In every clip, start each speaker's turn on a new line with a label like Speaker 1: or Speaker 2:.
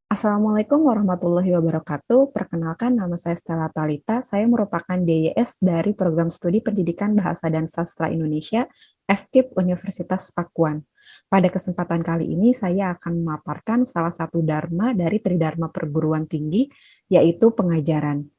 Speaker 1: Assalamualaikum warahmatullahi wabarakatuh. Perkenalkan, nama saya Stella Talita. Saya merupakan DYS dari Program Studi Pendidikan Bahasa dan Sastra Indonesia, FKIP Universitas Pakuan. Pada kesempatan kali ini, saya akan memaparkan salah satu dharma dari Tridharma Perguruan Tinggi, yaitu pengajaran.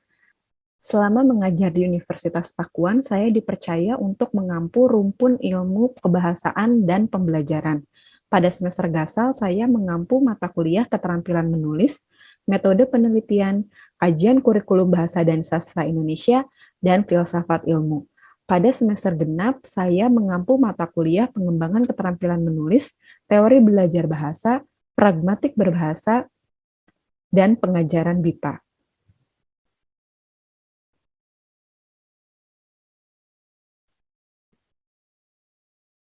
Speaker 1: Selama mengajar di Universitas Pakuan, saya dipercaya untuk mengampu rumpun ilmu kebahasaan dan pembelajaran. Pada semester Gasal, saya mengampu mata kuliah keterampilan menulis, metode penelitian, kajian kurikulum bahasa dan sastra Indonesia, dan filsafat ilmu. Pada semester genap, saya mengampu mata kuliah pengembangan keterampilan menulis, teori belajar bahasa, pragmatik berbahasa, dan pengajaran BIPA.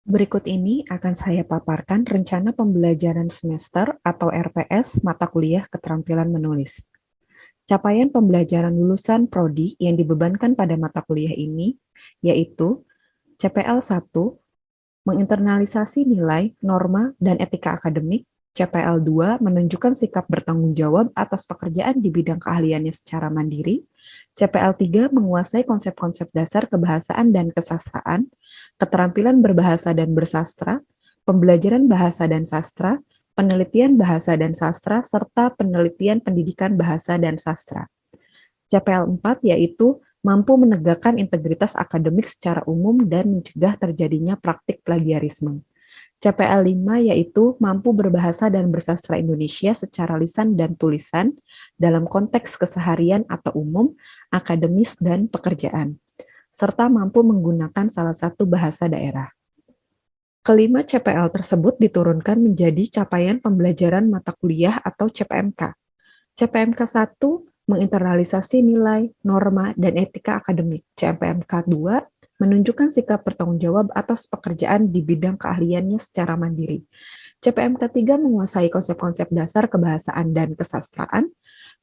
Speaker 1: Berikut ini akan saya paparkan rencana pembelajaran semester atau RPS mata kuliah keterampilan menulis. Capaian pembelajaran lulusan prodi yang dibebankan pada mata kuliah ini yaitu CPL 1, menginternalisasi nilai, norma, dan etika akademik; CPL 2, menunjukkan sikap bertanggung jawab atas pekerjaan di bidang keahliannya secara mandiri; CPL 3, menguasai konsep-konsep dasar kebahasaan dan kesastraan, keterampilan berbahasa dan bersastra, pembelajaran bahasa dan sastra, penelitian bahasa dan sastra, serta penelitian pendidikan bahasa dan sastra. CPL 4 yaitu mampu menegakkan integritas akademik secara umum dan mencegah terjadinya praktik plagiarisme. CPL 5 yaitu mampu berbahasa dan bersastra Indonesia secara lisan dan tulisan dalam konteks keseharian atau umum, akademis, dan pekerjaan, serta mampu menggunakan salah satu bahasa daerah. Kelima CPL tersebut diturunkan menjadi capaian pembelajaran mata kuliah atau CPMK. CPMK 1 menginternalisasi nilai, norma, dan etika akademik. CPMK 2 menunjukkan sikap bertanggung jawab atas pekerjaan di bidang keahliannya secara mandiri. CPMK 3 menguasai konsep-konsep dasar kebahasaan dan kesastraan,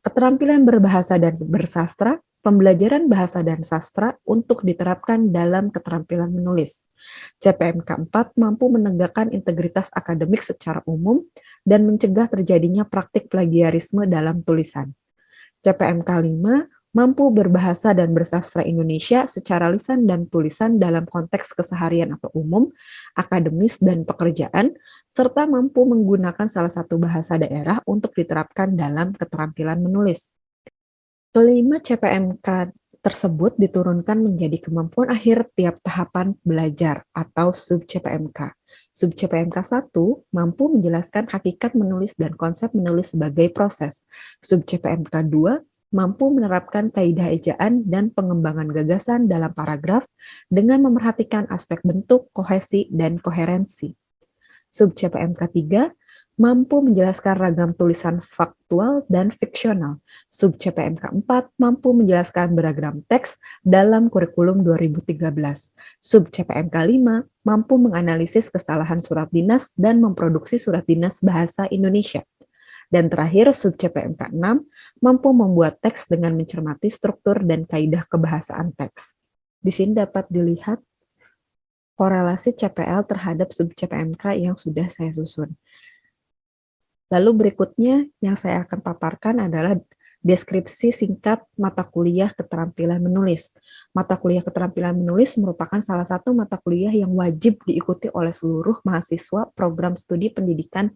Speaker 1: keterampilan berbahasa dan bersastra, pembelajaran bahasa dan sastra untuk diterapkan dalam keterampilan menulis. CPMK 4 mampu menegakkan integritas akademik secara umum dan mencegah terjadinya praktik plagiarisme dalam tulisan. CPMK 5 mampu berbahasa dan bersastra Indonesia secara lisan dan tulisan dalam konteks keseharian atau umum, akademis, dan pekerjaan, serta mampu menggunakan salah satu bahasa daerah untuk diterapkan dalam keterampilan menulis. Kelima CPMK tersebut diturunkan menjadi kemampuan akhir tiap tahapan belajar atau sub-CPMK. Sub-CPMK 1 mampu menjelaskan hakikat menulis dan konsep menulis sebagai proses. Sub-CPMK 2 mampu menerapkan kaidah ejaan dan pengembangan gagasan dalam paragraf dengan memerhatikan aspek bentuk, kohesi, dan koherensi. Sub-CPMK 3 mampu menjelaskan ragam tulisan faktual dan fiksional. Sub-CPMK 4 mampu menjelaskan beragam teks dalam kurikulum 2013. Sub-CPMK 5 mampu menganalisis kesalahan surat dinas dan memproduksi surat dinas bahasa Indonesia. Dan terakhir, sub-CPMK 6 mampu membuat teks dengan mencermati struktur dan kaidah kebahasaan teks. Di sini dapat dilihat korelasi CPL terhadap sub-CPMK yang sudah saya susun. Lalu berikutnya yang saya akan paparkan adalah deskripsi singkat mata kuliah keterampilan menulis. Mata kuliah keterampilan menulis merupakan salah satu mata kuliah yang wajib diikuti oleh seluruh mahasiswa program studi pendidikan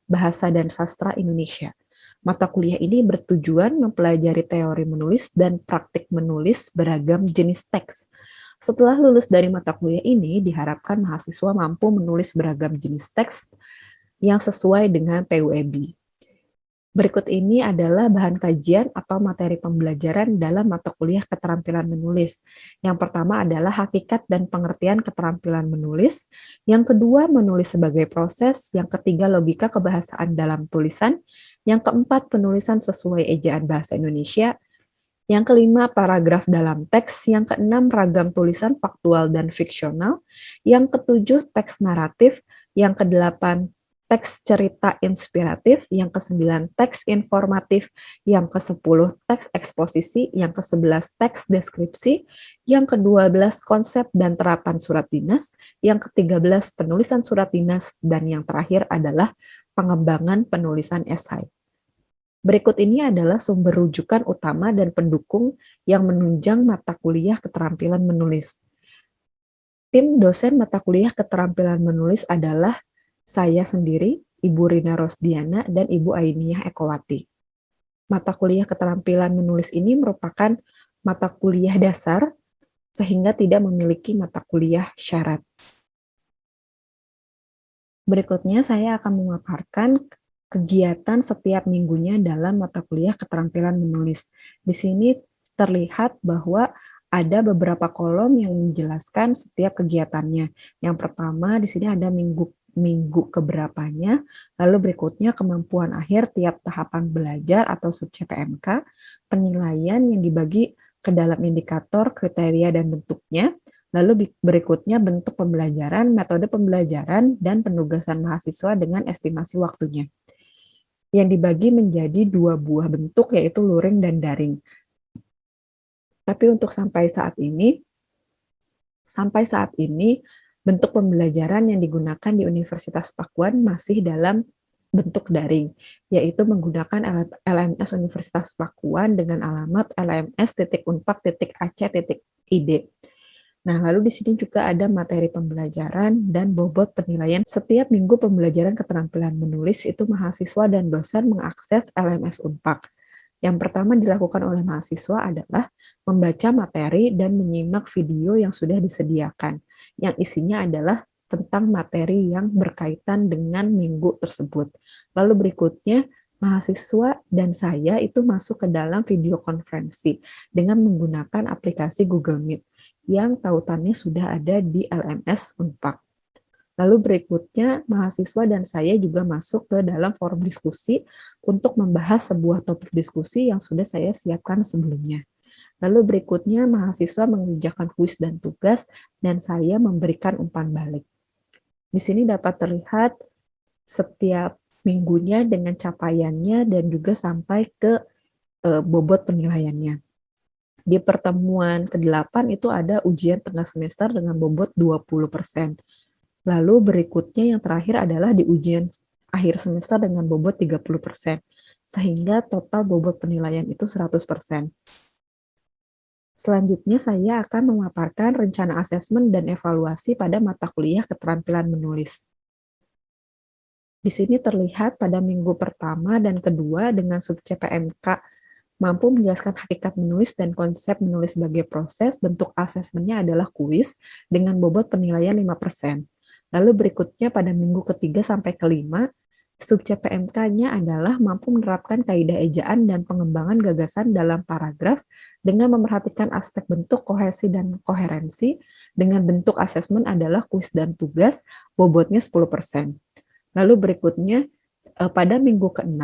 Speaker 1: bahasa dan sastra Indonesia. Mata kuliah ini bertujuan mempelajari teori menulis dan praktik menulis beragam jenis teks. Setelah lulus dari mata kuliah ini, diharapkan mahasiswa mampu menulis beragam jenis teks yang sesuai dengan PUEB. Berikut ini adalah bahan kajian atau materi pembelajaran dalam mata kuliah keterampilan menulis. Yang pertama adalah hakikat dan pengertian keterampilan menulis. Yang kedua, menulis sebagai proses. Yang ketiga, logika kebahasaan dalam tulisan. Yang keempat, penulisan sesuai ejaan bahasa Indonesia. Yang kelima, paragraf dalam teks. Yang keenam, ragam tulisan faktual dan fiksional. Yang ketujuh, teks naratif. Yang kedelapan, teks cerita inspiratif. Yang kesembilan, teks informatif. Yang kesepuluh, teks eksposisi. Yang kesebelas, teks deskripsi. Yang kedua belas, konsep dan terapan surat dinas. Yang ketiga belas, penulisan surat dinas. Dan yang terakhir adalah pengembangan penulisan esai. Berikut ini adalah sumber rujukan utama dan pendukung yang menunjang mata kuliah keterampilan menulis. Tim dosen mata kuliah keterampilan menulis adalah saya sendiri, Ibu Rina Rosdiana, dan Ibu Ainiyah Ekowati. Mata kuliah keterampilan menulis ini merupakan mata kuliah dasar sehingga tidak memiliki mata kuliah syarat. Berikutnya saya akan memaparkan kegiatan setiap minggunya dalam mata kuliah keterampilan menulis. Di sini terlihat bahwa ada beberapa kolom yang menjelaskan setiap kegiatannya. Yang pertama di sini ada minggu keberapanya, lalu berikutnya kemampuan akhir tiap tahapan belajar atau sub CPMK, penilaian yang dibagi ke dalam indikator, kriteria, dan bentuknya, lalu berikutnya bentuk pembelajaran, metode pembelajaran, dan penugasan mahasiswa dengan estimasi waktunya. Yang dibagi menjadi dua buah bentuk, yaitu luring dan daring. Tapi untuk sampai saat ini bentuk pembelajaran yang digunakan di Universitas Pakuan masih dalam bentuk daring, yaitu menggunakan LMS Universitas Pakuan dengan alamat lms.unpak.ac.id. Nah, lalu di sini juga ada materi pembelajaran dan bobot penilaian. Setiap minggu pembelajaran keterampilan menulis itu mahasiswa dan dosen mengakses LMS Unpak. Yang pertama dilakukan oleh mahasiswa adalah membaca materi dan menyimak video yang sudah disediakan, yang isinya adalah tentang materi yang berkaitan dengan minggu tersebut. Lalu berikutnya, mahasiswa dan saya itu masuk ke dalam video konferensi dengan menggunakan aplikasi Google Meet yang tautannya sudah ada di LMS Unpak. Lalu berikutnya, mahasiswa dan saya juga masuk ke dalam forum diskusi untuk membahas sebuah topik diskusi yang sudah saya siapkan sebelumnya. Lalu berikutnya, mahasiswa mengerjakan kuis dan tugas, dan saya memberikan umpan balik. Di sini dapat terlihat setiap minggunya dengan capaiannya dan juga sampai ke bobot penilaiannya. Di pertemuan ke-8 itu ada ujian tengah semester dengan bobot 20%. Lalu berikutnya yang terakhir adalah di ujian akhir semester dengan bobot 30%. Sehingga total bobot penilaian itu 100%. Selanjutnya saya akan memaparkan rencana asesmen dan evaluasi pada mata kuliah keterampilan menulis. Di sini terlihat pada minggu pertama dan kedua dengan sub CPMK mampu menjelaskan hakikat menulis dan konsep menulis sebagai proses. Bentuk asesmennya adalah kuis dengan bobot penilaian 5%. Lalu berikutnya pada minggu ketiga sampai kelima, sub CPMK-nya adalah mampu menerapkan kaidah ejaan dan pengembangan gagasan dalam paragraf dengan memerhatikan aspek bentuk, kohesi, dan koherensi. Dengan bentuk asesmen adalah kuis dan tugas, bobotnya 10%. Lalu berikutnya, pada minggu ke-6,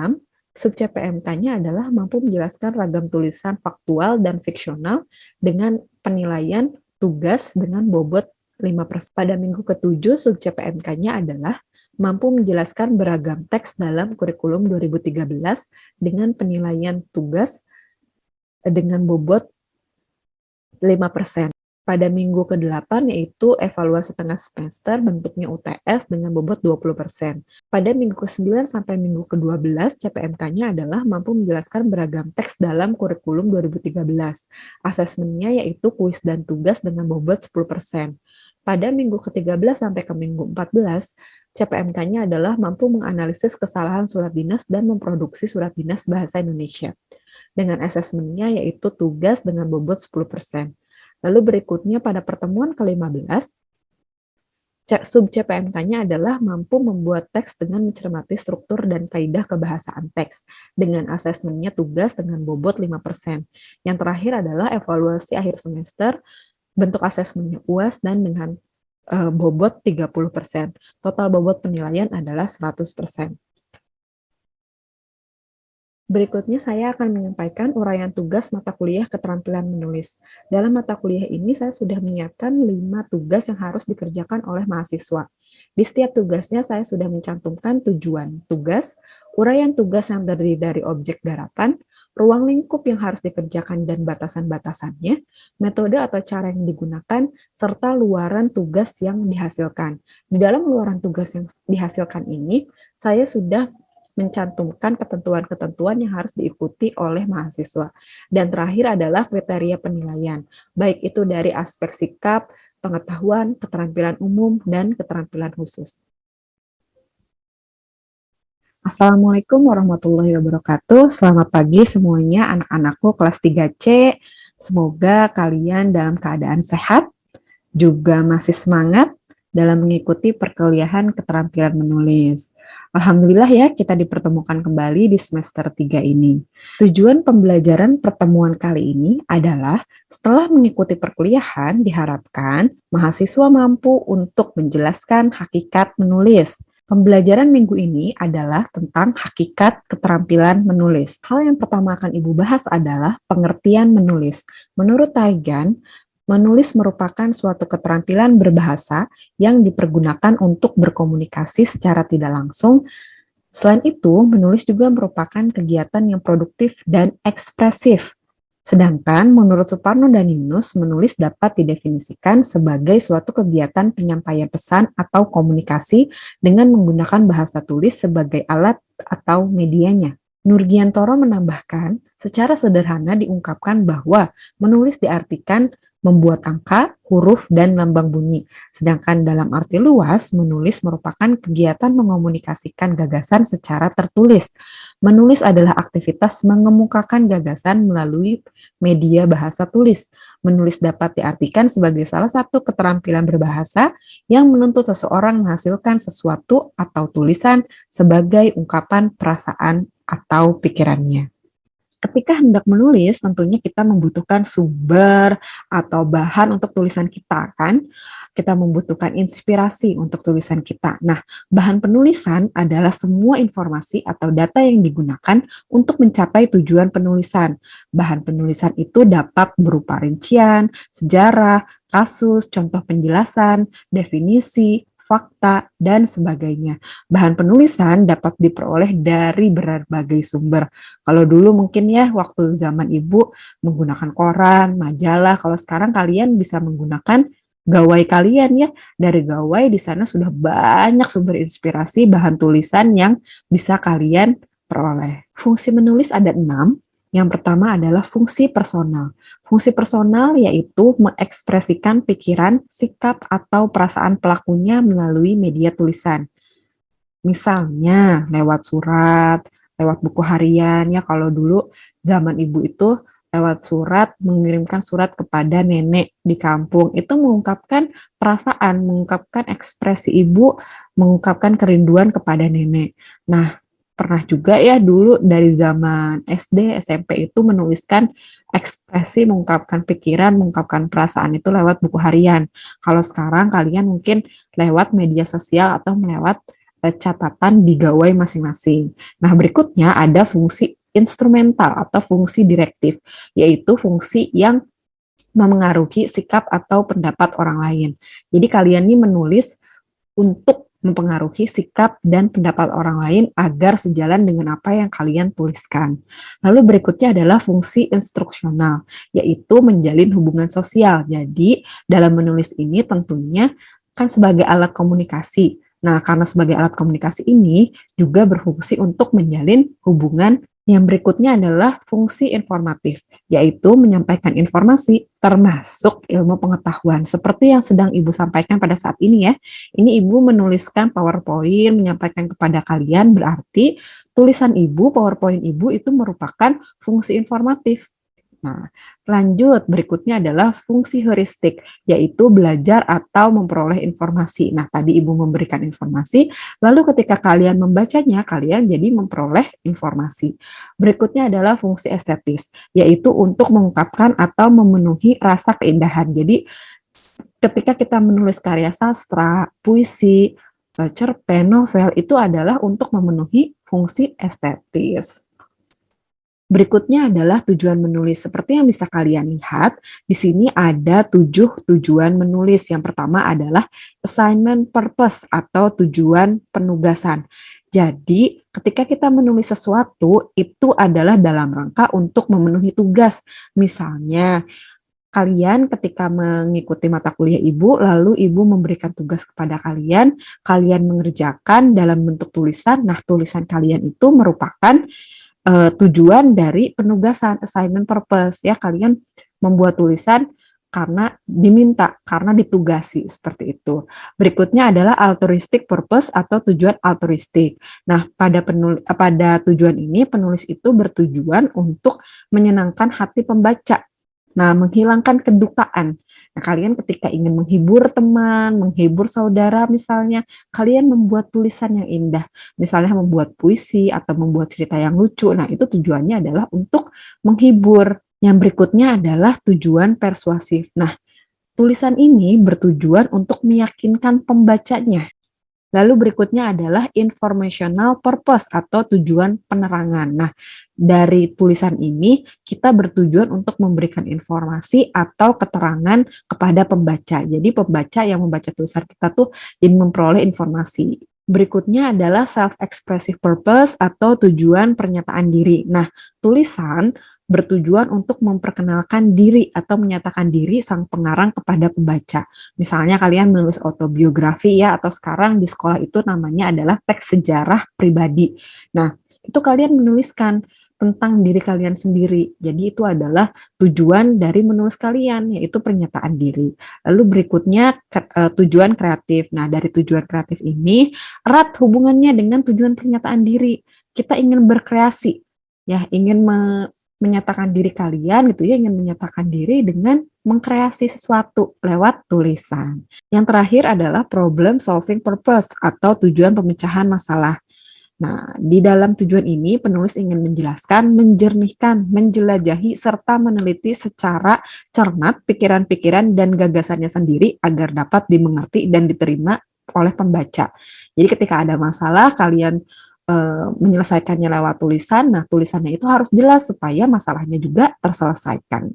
Speaker 1: sub CPMK-nya adalah mampu menjelaskan ragam tulisan faktual dan fiksional dengan penilaian tugas dengan bobot 5%. Pada minggu ke-7, sub CPMK-nya adalah mampu menjelaskan beragam teks dalam kurikulum 2013 dengan penilaian tugas dengan bobot 5%. Pada minggu ke-8 yaitu evaluasi tengah semester bentuknya UTS dengan bobot 20%. Pada minggu ke-9 sampai minggu ke-12 CPMK-nya adalah mampu menjelaskan beragam teks dalam kurikulum 2013. Asesmennya yaitu kuis dan tugas dengan bobot 10%. Pada minggu ke-13 sampai ke minggu 14, CPMK-nya adalah mampu menganalisis kesalahan surat dinas dan memproduksi surat dinas bahasa Indonesia. Dengan asesmennya yaitu tugas dengan bobot 10%. Lalu berikutnya pada pertemuan ke-15, sub CPMK-nya adalah mampu membuat teks dengan mencermati struktur dan kaidah kebahasaan teks, dengan asesmennya tugas dengan bobot 5%. Yang terakhir adalah evaluasi akhir semester, bentuk asesmennya UAS dan dengan bobot 30%. Total bobot penilaian adalah 100%. Berikutnya saya akan menyampaikan uraian tugas mata kuliah keterampilan menulis. Dalam mata kuliah ini saya sudah menyiapkan 5 tugas yang harus dikerjakan oleh mahasiswa. Di setiap tugasnya saya sudah mencantumkan tujuan tugas, uraian tugas yang terdiri dari objek garapan, ruang lingkup yang harus dikerjakan dan batasan-batasannya, metode atau cara yang digunakan, serta luaran tugas yang dihasilkan. Di dalam luaran tugas yang dihasilkan ini, saya sudah mencantumkan ketentuan-ketentuan yang harus diikuti oleh mahasiswa. Dan terakhir adalah kriteria penilaian, baik itu dari aspek sikap, pengetahuan, keterampilan umum, dan keterampilan khusus. Assalamualaikum warahmatullahi wabarakatuh. Selamat pagi semuanya anak-anakku kelas 3C. Semoga kalian dalam keadaan sehat, juga masih semangat dalam mengikuti perkuliahan keterampilan menulis. Alhamdulillah ya, kita dipertemukan kembali di semester 3 ini. Tujuan pembelajaran pertemuan kali ini adalah setelah mengikuti perkuliahan, diharapkan mahasiswa mampu untuk menjelaskan hakikat menulis. Pembelajaran minggu ini adalah tentang hakikat keterampilan menulis. Hal yang pertama akan Ibu bahas adalah pengertian menulis. Menurut Taigan, menulis merupakan suatu keterampilan berbahasa yang dipergunakan untuk berkomunikasi secara tidak langsung. Selain itu, menulis juga merupakan kegiatan yang produktif dan ekspresif. Sedangkan menurut Suparno dan Yunus, menulis dapat didefinisikan sebagai suatu kegiatan penyampaian pesan atau komunikasi dengan menggunakan bahasa tulis sebagai alat atau medianya. Nurgiantoro menambahkan, secara sederhana diungkapkan bahwa menulis diartikan membuat angka, huruf, dan lambang bunyi. Sedangkan dalam arti luas, menulis merupakan kegiatan mengomunikasikan gagasan secara tertulis. Menulis adalah aktivitas mengemukakan gagasan melalui media bahasa tulis. Menulis dapat diartikan sebagai salah satu keterampilan berbahasa yang menuntut seseorang menghasilkan sesuatu atau tulisan sebagai ungkapan perasaan atau pikirannya. Ketika hendak menulis, tentunya kita membutuhkan sumber atau bahan untuk tulisan kita, kan? Kita membutuhkan inspirasi untuk tulisan kita. Nah, bahan penulisan adalah semua informasi atau data yang digunakan untuk mencapai tujuan penulisan. Bahan penulisan itu dapat berupa rincian, sejarah, kasus, contoh penjelasan, definisi, fakta, dan sebagainya. Bahan penulisan dapat diperoleh dari berbagai sumber. Kalau dulu mungkin ya waktu zaman Ibu menggunakan koran, majalah, kalau sekarang kalian bisa menggunakan gawai kalian ya. Dari gawai di sana sudah banyak sumber inspirasi bahan tulisan yang bisa kalian peroleh. Fungsi menulis ada 6. Yang pertama adalah fungsi personal. Fungsi personal yaitu mengekspresikan pikiran, sikap, atau perasaan pelakunya melalui media tulisan. Misalnya lewat surat, lewat buku harian ya, kalau dulu zaman Ibu itu lewat surat, mengirimkan surat kepada nenek di kampung, itu mengungkapkan perasaan, mengungkapkan ekspresi Ibu, mengungkapkan kerinduan kepada nenek. Nah, pernah juga ya dulu dari zaman SD, SMP itu menuliskan ekspresi, mengungkapkan pikiran, mengungkapkan perasaan itu lewat buku harian. Kalau sekarang kalian mungkin lewat media sosial atau lewat catatan di gawai masing-masing. Nah, berikutnya ada fungsi instrumental atau fungsi direktif, yaitu fungsi yang memengaruhi sikap atau pendapat orang lain. Jadi kalian ini menulis untuk mempengaruhi sikap dan pendapat orang lain agar sejalan dengan apa yang kalian tuliskan. Lalu berikutnya adalah fungsi instruksional, yaitu menjalin hubungan sosial. Jadi dalam menulis ini tentunya kan sebagai alat komunikasi. Nah, karena sebagai alat komunikasi ini juga berfungsi untuk menjalin hubungan. Yang berikutnya adalah fungsi informatif, yaitu menyampaikan informasi termasuk ilmu pengetahuan. Seperti yang sedang Ibu sampaikan pada saat ini ya. Ini Ibu menuliskan PowerPoint, menyampaikan kepada kalian, berarti tulisan Ibu, PowerPoint Ibu itu merupakan fungsi informatif. Nah, lanjut berikutnya adalah fungsi heuristik, yaitu belajar atau memperoleh informasi. Nah, tadi Ibu memberikan informasi, lalu ketika kalian membacanya, kalian jadi memperoleh informasi. Berikutnya adalah fungsi estetis, yaitu untuk mengungkapkan atau memenuhi rasa keindahan. Jadi, ketika kita menulis karya sastra, puisi, cerpen, novel, itu adalah untuk memenuhi fungsi estetis. Berikutnya adalah tujuan menulis. Seperti yang bisa kalian lihat, di sini ada 7 tujuan menulis. Yang pertama adalah assignment purpose atau tujuan penugasan. Jadi, ketika kita menulis sesuatu, itu adalah dalam rangka untuk memenuhi tugas. Misalnya, Kalian ketika mengikuti mata kuliah Ibu, lalu Ibu memberikan tugas kepada kalian, kalian mengerjakan dalam bentuk tulisan. Nah, tulisan kalian itu merupakan tujuan dari penugasan, assignment purpose ya. Kalian membuat tulisan karena diminta, karena ditugasi seperti itu. Berikutnya adalah altruistic purpose atau tujuan altruistik. Nah, pada tujuan ini penulis itu bertujuan untuk menyenangkan hati pembaca. Nah, menghilangkan kedukaan. Nah, kalian ketika ingin menghibur teman, menghibur saudara misalnya, kalian membuat tulisan yang indah. Misalnya membuat puisi atau membuat cerita yang lucu. Nah, itu tujuannya adalah untuk menghibur. Yang berikutnya adalah tujuan persuasif. Nah, tulisan ini bertujuan untuk meyakinkan pembacanya. Lalu berikutnya adalah informational purpose atau tujuan penerangan. Nah, dari tulisan ini kita bertujuan untuk memberikan informasi atau keterangan kepada pembaca. Jadi pembaca yang membaca tulisan kita tuh ingin memperoleh informasi. Berikutnya adalah self-expressive purpose atau tujuan pernyataan diri. Nah, tulisan bertujuan untuk memperkenalkan diri atau menyatakan diri sang pengarang kepada pembaca. Misalnya kalian menulis autobiografi ya, atau sekarang di sekolah itu namanya adalah teks sejarah pribadi. Nah, itu kalian menuliskan tentang diri kalian sendiri. Jadi itu adalah tujuan dari menulis kalian, yaitu pernyataan diri. Lalu berikutnya tujuan kreatif. Nah, dari tujuan kreatif ini erat hubungannya dengan tujuan pernyataan diri. Kita ingin berkreasi, ya, ingin menyatakan diri kalian gitu ya, ingin menyatakan diri dengan mengkreasi sesuatu lewat tulisan. Yang terakhir adalah problem solving purpose atau tujuan pemecahan masalah. Nah, di dalam tujuan ini penulis ingin menjelaskan, menjernihkan, menjelajahi, serta meneliti secara cermat pikiran-pikiran dan gagasannya sendiri agar dapat dimengerti dan diterima oleh pembaca. Jadi ketika ada masalah, kalian menyelesaikannya lewat tulisan. Nah, tulisannya itu harus jelas supaya masalahnya juga terselesaikan.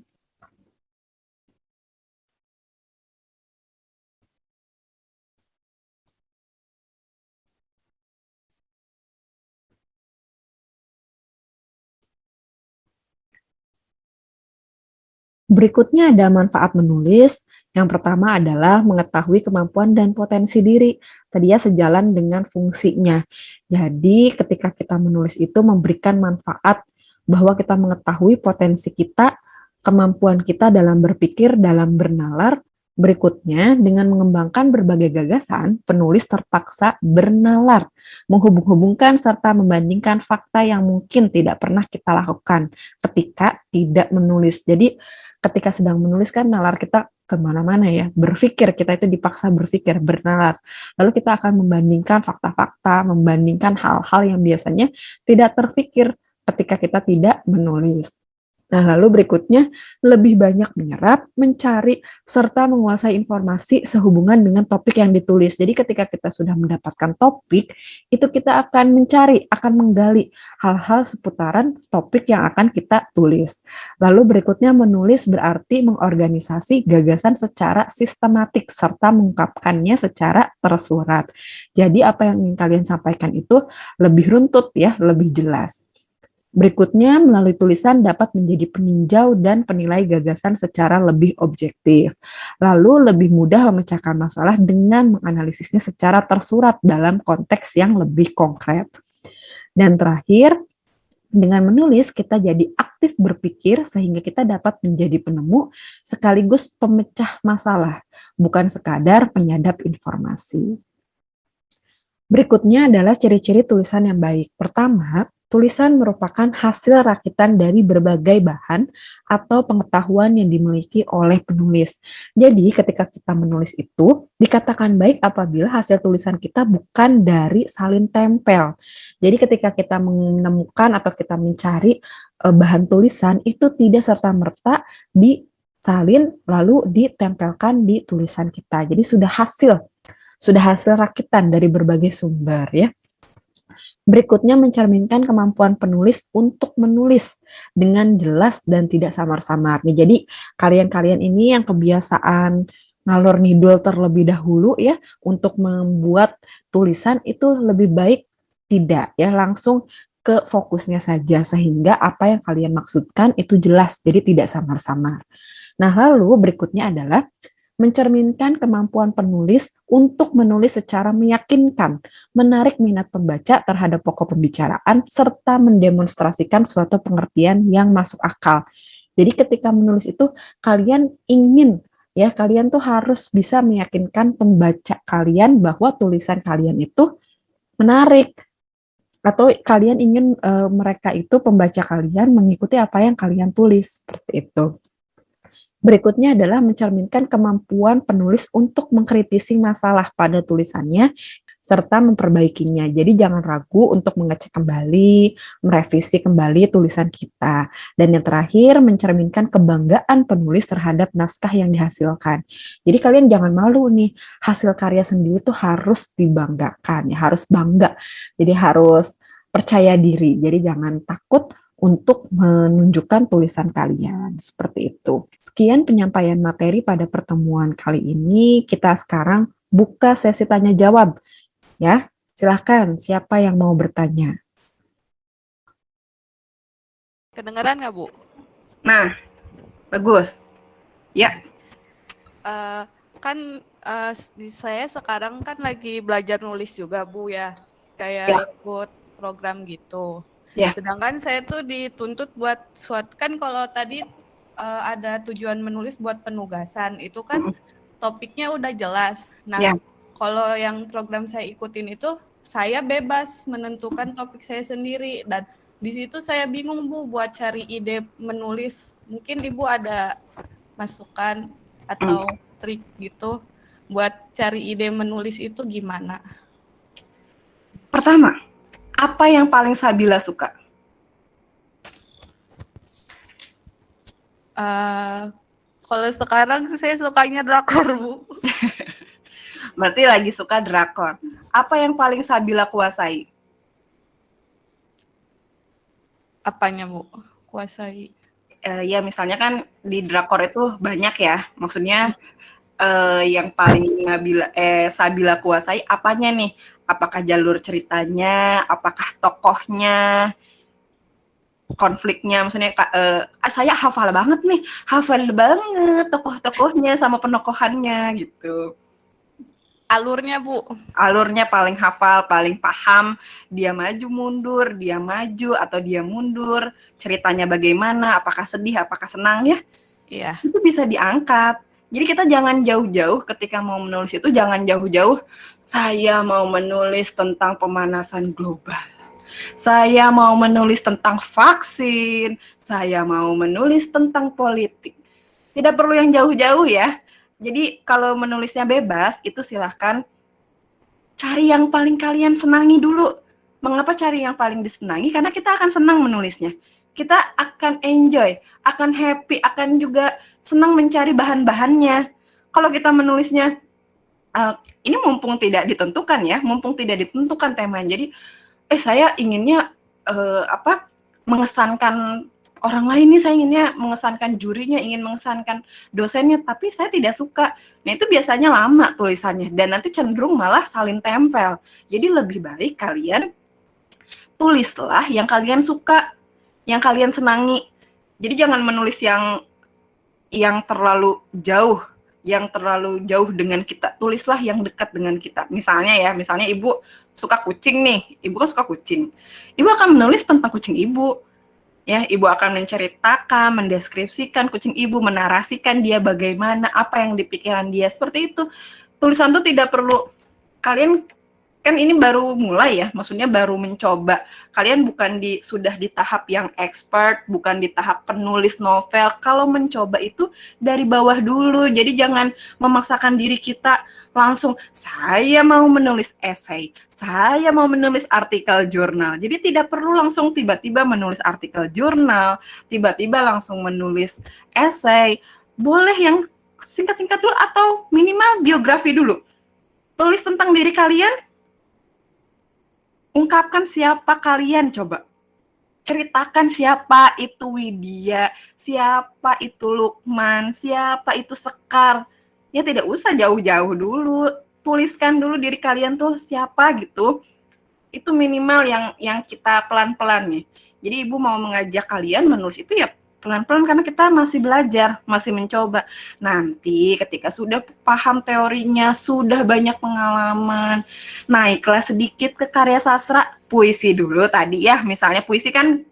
Speaker 1: Berikutnya ada manfaat menulis. Yang pertama adalah mengetahui kemampuan dan potensi diri. Tadi ya sejalan dengan fungsinya. Jadi ketika kita menulis itu memberikan manfaat bahwa kita mengetahui potensi kita, kemampuan kita dalam berpikir, dalam bernalar. Berikutnya, dengan mengembangkan berbagai gagasan, penulis terpaksa bernalar, menghubung-hubungkan serta membandingkan fakta yang mungkin tidak pernah kita lakukan ketika tidak menulis. Jadi ketika sedang menulis kan nalar kita kemana-mana ya, berpikir, kita itu dipaksa berpikir, bernalar. Lalu kita akan membandingkan fakta-fakta, membandingkan hal-hal yang biasanya tidak terpikir ketika kita tidak menulis. Nah, lalu berikutnya, lebih banyak menyerap, mencari, serta menguasai informasi sehubungan dengan topik yang ditulis. Jadi ketika kita sudah mendapatkan topik, itu kita akan mencari, akan menggali hal-hal seputaran topik yang akan kita tulis. Lalu berikutnya, menulis berarti mengorganisasi gagasan secara sistematik, serta mengungkapkannya secara tersurat. Jadi apa yang ingin kalian sampaikan itu lebih runtut ya, lebih jelas. Berikutnya, melalui tulisan dapat menjadi peninjau dan penilai gagasan secara lebih objektif. Lalu, lebih mudah memecahkan masalah dengan menganalisisnya secara tersurat dalam konteks yang lebih konkret. Dan terakhir, dengan menulis kita jadi aktif berpikir sehingga kita dapat menjadi penemu sekaligus pemecah masalah, bukan sekadar penyadap informasi. Berikutnya adalah ciri-ciri tulisan yang baik. Pertama, tulisan merupakan hasil rakitan dari berbagai bahan atau pengetahuan yang dimiliki oleh penulis. Jadi, ketika kita menulis itu, dikatakan baik apabila hasil tulisan kita bukan dari salin tempel. Jadi, ketika kita menemukan atau kita mencari bahan tulisan, itu tidak serta-merta disalin lalu ditempelkan di tulisan kita. Jadi, sudah hasil rakitan dari berbagai sumber ya. Berikutnya mencerminkan kemampuan penulis untuk menulis dengan jelas dan tidak samar-samar. Nih, jadi kalian-kalian ini yang kebiasaan ngalor ngidul terlebih dahulu ya untuk membuat tulisan itu lebih baik tidak ya, langsung ke fokusnya saja sehingga apa yang kalian maksudkan itu jelas, jadi tidak samar-samar. Nah, lalu berikutnya adalah mencerminkan kemampuan penulis untuk menulis secara meyakinkan, menarik minat pembaca terhadap pokok pembicaraan, serta mendemonstrasikan suatu pengertian yang masuk akal. Jadi ketika menulis itu kalian ingin kalian tuh harus bisa meyakinkan pembaca kalian bahwa tulisan kalian itu menarik atau kalian ingin mereka itu pembaca kalian mengikuti apa yang kalian tulis seperti itu. Berikutnya adalah mencerminkan kemampuan penulis untuk mengkritisi masalah pada tulisannya serta memperbaikinya. Jadi jangan ragu untuk mengecek kembali, merevisi kembali tulisan kita. Dan yang terakhir, mencerminkan kebanggaan penulis terhadap naskah yang dihasilkan. Jadi kalian jangan malu nih, hasil karya sendiri tuh harus dibanggakan, ya harus bangga. Jadi harus percaya diri. Jadi jangan takut untuk menunjukkan tulisan kalian. Seperti itu. Sekian penyampaian materi pada pertemuan kali ini. Kita sekarang buka sesi tanya jawab. Ya, silahkan siapa yang mau bertanya.
Speaker 2: Kedengeran nggak, Bu?
Speaker 3: Nah, bagus. Ya.
Speaker 2: Saya sekarang kan lagi belajar nulis juga, Bu, ya. Kayak ikut program gitu.
Speaker 3: Ya.
Speaker 2: Sedangkan saya tuh dituntut buat kan kalau tadi ada tujuan menulis buat penugasan, itu kan topiknya udah jelas. Nah, kalau yang program saya ikutin itu, saya bebas menentukan topik saya sendiri. Dan di situ saya bingung, Bu, buat cari ide menulis. Mungkin Ibu ada masukan atau trik gitu buat cari ide menulis itu gimana?
Speaker 3: Pertama, apa yang paling Sabila suka?
Speaker 2: Kalau sekarang saya sukanya drakor, Bu.
Speaker 3: Berarti lagi suka drakor. Apa yang paling Sabila kuasai?
Speaker 2: Apanya, Bu? Kuasai?
Speaker 3: Ya misalnya kan di drakor itu banyak ya. Maksudnya yang paling Sabila kuasai apanya nih? Apakah jalur ceritanya? Apakah tokohnya? Konfliknya, maksudnya saya hafal banget tokoh-tokohnya sama penokohannya gitu.
Speaker 2: Alurnya, Bu?
Speaker 3: Alurnya paling hafal, paling paham, dia maju mundur, dia maju atau dia mundur, ceritanya bagaimana, apakah sedih, apakah senang ya?
Speaker 2: Iya.
Speaker 3: Itu bisa diangkat. Jadi kita jangan jauh-jauh ketika mau menulis itu, jangan jauh-jauh, saya mau menulis tentang pemanasan global. Saya mau menulis tentang vaksin, saya mau menulis tentang politik. Tidak perlu yang jauh-jauh ya. Jadi kalau menulisnya bebas, itu silahkan cari yang paling kalian senangi dulu. Mengapa cari yang paling disenangi? Karena kita akan senang menulisnya. Kita akan enjoy, akan happy, akan juga senang mencari bahan-bahannya. Kalau kita menulisnya, ini mumpung tidak ditentukan temanya. Jadi saya inginnya mengesankan orang lain nih, saya inginnya mengesankan jurinya, ingin mengesankan dosennya, tapi saya tidak suka. Nah, itu biasanya lama tulisannya dan nanti cenderung malah saling tempel. Jadi lebih baik kalian tulislah yang kalian suka, yang kalian senangi. Jadi jangan menulis yang terlalu jauh dengan kita. Tulislah yang dekat dengan kita. Misalnya Ibu suka kucing nih, Ibu kan suka kucing. Ibu akan menulis tentang kucing Ibu. Ya, Ibu akan menceritakan, mendeskripsikan kucing Ibu, menarasikan dia bagaimana, apa yang di pikiran dia. Seperti itu. Tulisan itu tidak perlu, kalian kan ini baru mulai ya, maksudnya baru mencoba. Kalian bukan sudah di tahap yang expert, bukan di tahap penulis novel. Kalau mencoba itu dari bawah dulu. Jadi jangan memaksakan diri kita langsung, saya mau menulis esai, saya mau menulis artikel jurnal. Jadi tidak perlu langsung tiba-tiba menulis artikel jurnal, tiba-tiba langsung menulis esai. Boleh yang singkat-singkat dulu atau minimal biografi dulu. Tulis tentang diri kalian, ungkapkan siapa kalian, coba. Ceritakan siapa itu Widya, siapa itu Lukman, siapa itu Sekar. Ya tidak usah jauh-jauh dulu, tuliskan dulu diri kalian tuh siapa gitu. Itu minimal yang kita pelan-pelan nih. Jadi Ibu mau mengajak kalian menulis itu ya pelan-pelan karena kita masih belajar, masih mencoba. Nanti ketika sudah paham teorinya, sudah banyak pengalaman, naiklah sedikit ke karya sastra, puisi dulu tadi ya, misalnya puisi kan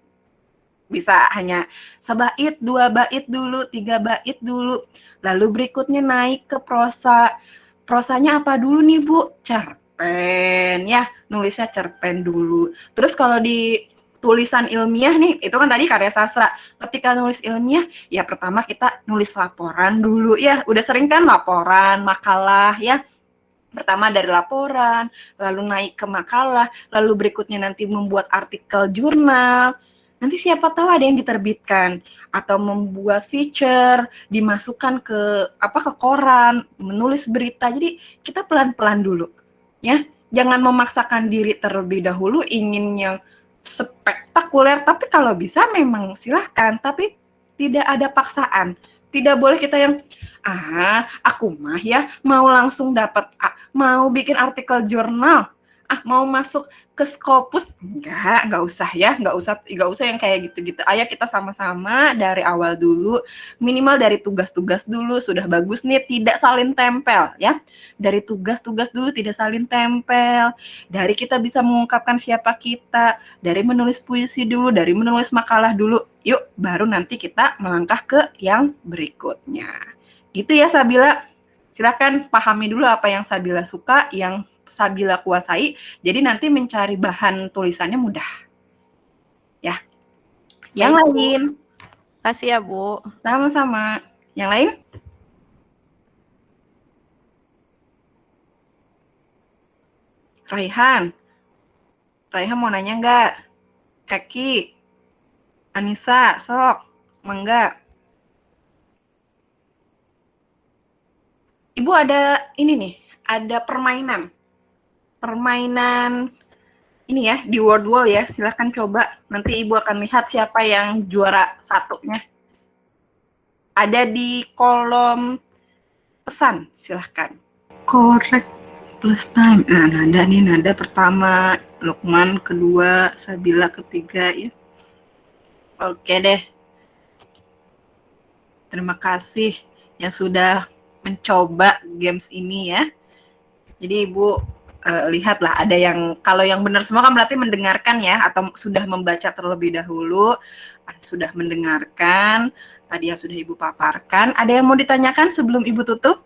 Speaker 3: bisa hanya sebait, 2 bait dulu, 3 bait dulu. Lalu berikutnya naik ke prosa. Prosanya apa dulu nih, Bu? Cerpen ya, nulisnya cerpen dulu. Terus kalau di tulisan ilmiah nih, itu kan tadi karya sastra. Ketika nulis ilmiah, ya pertama kita nulis laporan dulu ya. Udah sering kan laporan, makalah ya. Pertama dari laporan, lalu naik ke makalah, lalu berikutnya nanti membuat artikel jurnal. Nanti siapa tahu ada yang diterbitkan atau membuat feature, dimasukkan ke koran, menulis berita. Jadi kita pelan-pelan dulu ya. Jangan memaksakan diri terlebih dahulu ingin yang spektakuler, tapi kalau bisa memang silahkan, tapi tidak ada paksaan. Tidak boleh kita yang aku mah ya mau langsung dapat mau bikin artikel jurnal, mau masuk ke Scopus, enggak usah ya, enggak usah yang kayak gitu-gitu. Ayo kita sama-sama dari awal dulu, minimal dari tugas-tugas dulu, sudah bagus nih, tidak salin tempel ya. Dari tugas-tugas dulu tidak salin tempel, dari kita bisa mengungkapkan siapa kita, dari menulis puisi dulu, dari menulis makalah dulu, yuk baru nanti kita melangkah ke yang berikutnya. Gitu ya Sabila, silakan pahami dulu apa yang Sabila suka, yang Sabila kuasai, jadi nanti mencari bahan tulisannya mudah. Ya. Yang
Speaker 2: Baik,
Speaker 3: lain.
Speaker 2: Kasih ya, Bu.
Speaker 3: Sama-sama. Yang lain? Raihan mau nanya nggak? Kaki, Anissa, sok, mangga. Ibu ada ini nih, ada permainan ini ya di Word Wall ya, silahkan coba. Nanti Ibu akan lihat siapa yang juara satunya. Ada di kolom pesan, silahkan. Correct plus time. Nada pertama, Lukman kedua, Sabila ketiga ya. Oke deh. Terima kasih yang sudah mencoba games ini ya. Jadi Ibu lihatlah, ada yang kalau yang benar semua kan berarti mendengarkan ya, atau sudah membaca terlebih dahulu, sudah mendengarkan tadi yang sudah Ibu paparkan. Ada yang mau ditanyakan sebelum Ibu tutup?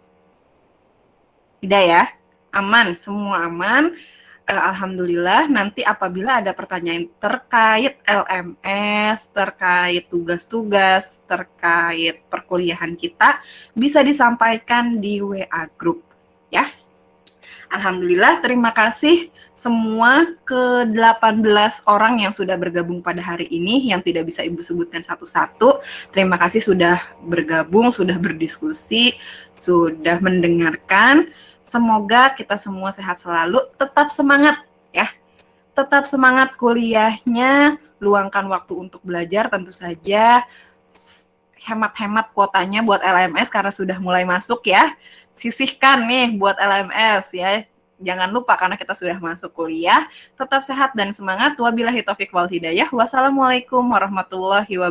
Speaker 3: Tidak ya? Aman, semua aman. Alhamdulillah. Nanti apabila ada pertanyaan terkait LMS, terkait tugas-tugas, terkait perkuliahan kita, bisa disampaikan di WA group ya. Alhamdulillah, terima kasih semua ke-18 orang yang sudah bergabung pada hari ini, yang tidak bisa Ibu sebutkan satu-satu. Terima kasih sudah bergabung, sudah berdiskusi, sudah mendengarkan. Semoga kita semua sehat selalu, tetap semangat ya. Tetap semangat kuliahnya, luangkan waktu untuk belajar tentu saja. Hemat-hemat kuotanya buat LMS karena sudah mulai masuk ya. Sisihkan nih buat LMS ya. Jangan lupa karena kita sudah masuk kuliah. Tetap sehat dan semangat. Wabillahi taufiq wal hidayah. Wassalamualaikum warahmatullahi wabarakatuh.